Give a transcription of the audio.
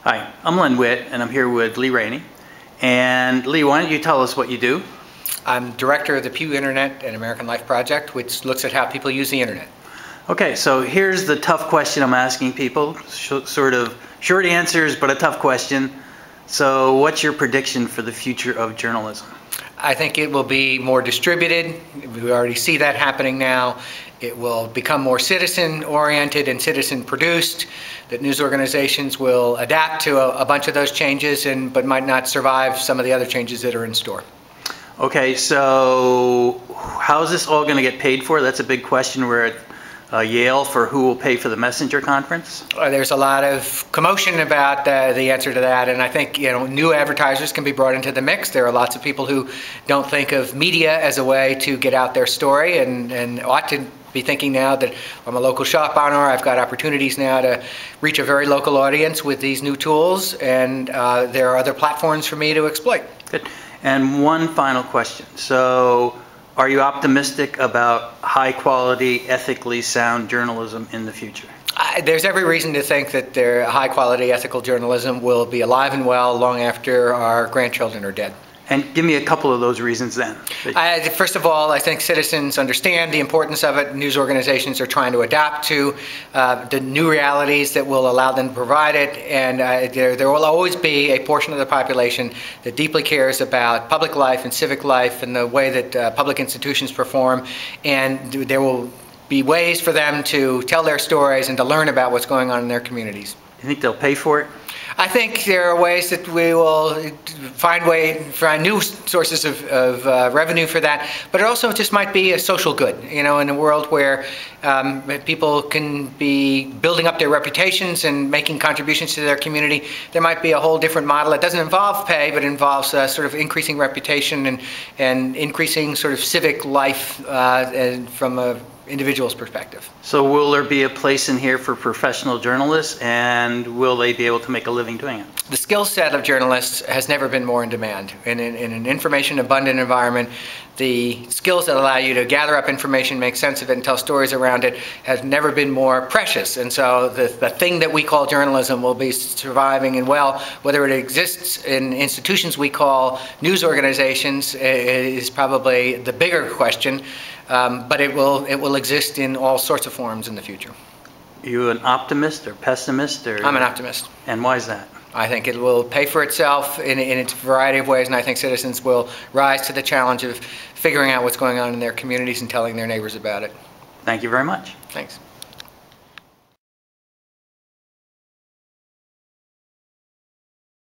Hi, I'm Len Witt, and I'm here with Lee Rainie. And Lee, why don't you tell us what you do? I'm director of the Pew Internet and American Life Project, which looks at how people use the internet. Okay, so here's the tough question I'm asking people. Sort of short answers, but a tough question. So what's your prediction for the future of journalism? I think it will be more distributed. We already see that happening now. It will become more citizen-oriented and citizen-produced, that news organizations will adapt to a bunch of those changes but might not survive some of the other changes that are in store. Okay, so how is this all going to get paid for? That's a big question. We're at Yale for who will pay for the messenger conference. There's a lot of commotion about the answer to that, and I think new advertisers can be brought into the mix. There are lots of people who don't think of media as a way to get out their story and ought to be thinking now that I'm a local shop owner. I've got opportunities now to reach a very local audience with these new tools, and there are other platforms for me to exploit. Good. And one final question. So are you optimistic about high quality, ethically sound journalism in the future? There's every reason to think that high quality ethical journalism will be alive and well long after our grandchildren are dead. And give me a couple of those reasons then. First of all, I think citizens understand the importance of it. News organizations are trying to adapt to the new realities that will allow them to provide it. And there will always be a portion of the population that deeply cares about public life and civic life and the way that public institutions perform. And there will be ways for them to tell their stories and to learn about what's going on in their communities. You think they'll pay for it? I think there are ways that we will find new sources of revenue for that, but it also just might be a social good, in a world where people can be building up their reputations and making contributions to their community. There might be a whole different model. It doesn't involve pay, but involves sort of increasing reputation and increasing sort of civic life from a individual's perspective. So will there be a place in here for professional journalists, and will they be able to make a living doing it? The skill set of journalists has never been more in demand. In an information abundant environment, the skills that allow you to gather up information, make sense of it, and tell stories around it has never been more precious. And so the thing that we call journalism will be surviving and well. Whether it exists in institutions we call news organizations is probably the bigger question. But it will exist in all sorts of forms in the future. Are you an optimist or pessimist? I'm an optimist. And why is that? I think it will pay for itself in its variety of ways, and I think citizens will rise to the challenge of figuring out what's going on in their communities and telling their neighbors about it. Thank you very much. Thanks.